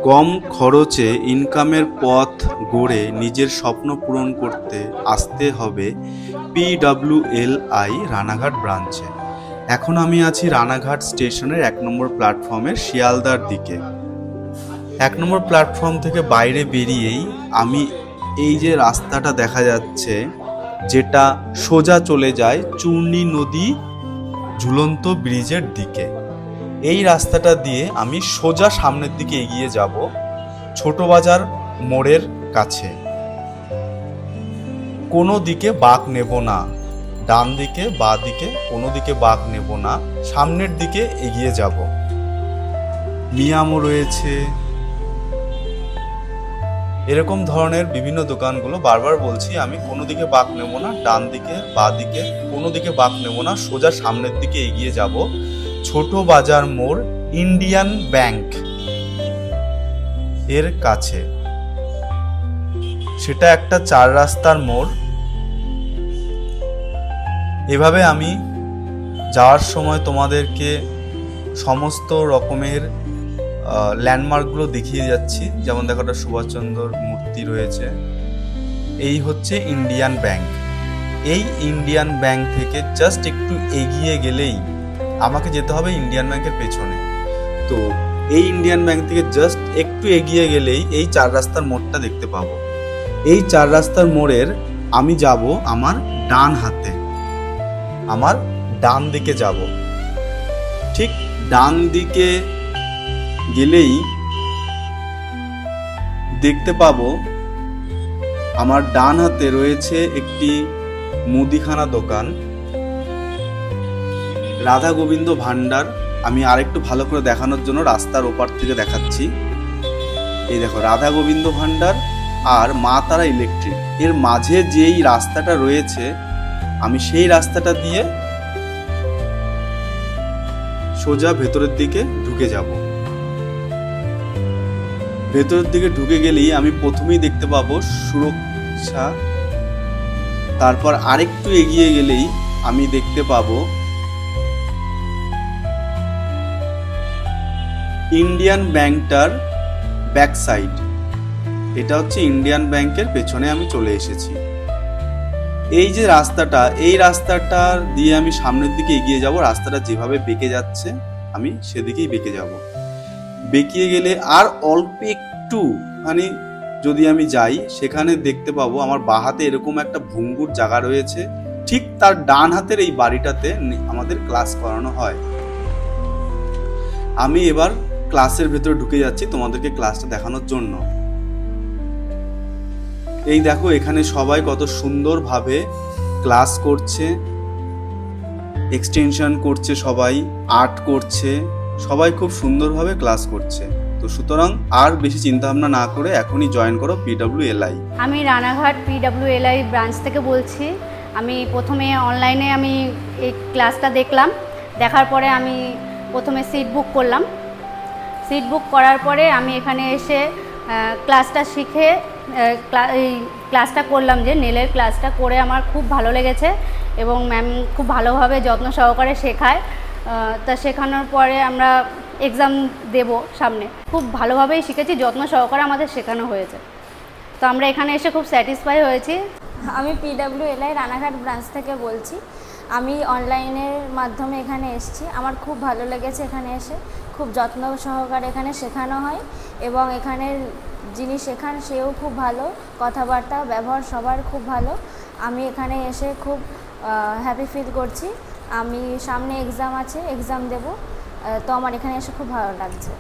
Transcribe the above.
কম খরচে ইনকামের পথ গড়ে নিজের স্বপ্ন পূরণ করতে আসতে হবে PWLI রানাঘাট ব্রাঞ্চে। এখন আমি আছি রানাঘাট স্টেশনের 1 নম্বর প্ল্যাটফর্মের শিয়ালদার দিকে। 1 নম্বর প্ল্যাটফর্ম থেকে বাইরে বেরিয়েই আমি এই যে রাস্তাটা দেখা যাচ্ছে, যেটা সোজা চলে যায় চূর্ণী নদী ঝুলন্ত ব্রিজের দিকে, এই রাস্তাটা দিয়ে আমি সোজা সামনের দিকে এগিয়ে যাব ছোট বাজার মোড়ের কাছে। কোনো দিকে বাঁক নেব না, ডান দিকে বা দিকে কোনো দিকে বাঁক নেব না, সামনের দিকে এগিয়ে যাব। মিয়ামো রয়েছে, এরকম ধরনের বিভিন্ন দোকানগুলো। বারবার বলছি আমি কোনো দিকে বাঁক নেব না, ডান দিকে বা দিকে কোনো দিকে বাঁক নেব না, সোজা সামনের দিকে এগিয়ে যাব ছোট বাজার মোড় ইন্ডিয়ান ব্যাংক এর কাছে। সেটা একটা 4 রাস্তার মোড়। এভাবে আমি যাওয়ার সময় তোমাদেরকে সমস্ত রকমের ল্যান্ডমার্কগুলো দেখিয়ে যাচ্ছি। যেমন দেখো, একটা সুভাষচন্দ্রর মূর্তি রয়েছে। এই হচ্ছে ইন্ডিয়ান ব্যাংক। এই ইন্ডিয়ান ব্যাংক থেকে জাস্ট একটু এগিয়ে গেলেই আমাকে যেতে হবে ইন্ডিয়ান ব্যাংকের পেছনে। তো এই ইন্ডিয়ান ব্যাংক থেকে জাস্ট একটু এগিয়ে গেলেই এই 4 রাস্তার মোড়টা দেখতে পাবো। এই 4 রাস্তার মোড়ের আমি যাব আমার ডান হাতে, আমার ডান দিকে যাব। ঠিক ডান দিকে গেলেই দেখতে পাবো আমার ডান হাতে রয়েছে একটি মুদিখানা দোকান, রাধা গোবিন্দ ভান্ডার। আমি আরেকটু ভালো করে দেখানোর জন্য রাস্তার ওপার থেকে দেখাচ্ছি। এই দেখো, রাধা গোবিন্দ ভান্ডার আর মা তারা ইলেকট্রিক, এর মাঝে যেই রাস্তাটা রয়েছে, আমি সেই রাস্তাটা দিয়ে সোজা ভেতরের দিকে ঢুকে যাব। ভেতরের দিকে ঢুকে গেলেই আমি প্রথমেই দেখতে পাবো সুরক্ষা। তারপর আরেকটু এগিয়ে গেলেই আমি দেখতে পাবো ইন্ডিয়ান ব্যাংকটার ব্যাক সাইড। এটা হচ্ছে ইন্ডিয়ান ব্যাংকের পেছনে আমি চলে এসেছি। এই যে রাস্তাটা, এই রাস্তাটা দিয়ে আমি সামনের দিকে এগিয়ে যাব। রাস্তাটা যেভাবে বেঁকে যাচ্ছে আমি সেদিকেই বেঁকে যাব। বেঁকিয়ে গেলে আর অল্প একটু যদি আমি যাই, সেখানে দেখতে পাবো আমার বাঁ হাতে এরকম একটা ভঙ্গুর জায়গা রয়েছে। ঠিক তার ডান হাতের এই বাড়িটাতে আমাদের ক্লাস করানো হয়। আমি এবার ক্লাসের ভেতরে ঢুকে যাচ্ছি তোমাদেরকে ক্লাসটা দেখানোর জন্য। এই দেখো, এখানে সবাই কত সুন্দরভাবে ক্লাস করছে, এক্সটেনশন করছে, সবাই আর্ট করছে, সবাই খুব সুন্দরভাবে ক্লাস করছে। তো সুতরাং আর বেশি চিন্তা ভাবনা না করে এখনই জয়েন করো PWLI। আমি রানাঘাট PWLI ব্রাঞ্চ থেকে বলছি। আমি প্রথমে অনলাইনে আমি এই ক্লাসটা দেখলাম। দেখার পরে আমি প্রথমে সিট বুক করলাম। সিট বুক করার পরে আমি এখানে এসে ক্লাসটা শিখে এই ক্লাসটা করলাম, যে নেলের ক্লাসটা করে আমার খুব ভালো লেগেছে এবং ম্যাম খুব ভালোভাবে যত্ন সহকারে শেখায়। তা শেখানোর পরে আমরা এক্সাম দেব সামনে। খুব ভালোভাবেই শিখেছি, যত্ন সহকারে আমাদের শেখানো হয়েছে। তো আমরা এখানে এসে খুব স্যাটিসফাই হয়েছি। আমি PWLI রানাঘাট ব্রাঞ্চ থেকে বলছি। আমি অনলাইনের মাধ্যমে এখানে এসেছি। আমার খুব ভালো লেগেছে এখানে এসে। খুব যত্ন সহকারে এখানে শেখানো হয় এবং এখানের যিনি শেখান সেও খুব ভালো, কথাবার্তা ব্যবহার সবার খুব ভালো। আমি এখানে এসে খুব হ্যাপি ফিল করছি। আমি সামনে এক্সাম আছে, এক্সাম দেব। তো আমার এখানে এসে খুব ভালো লাগছে।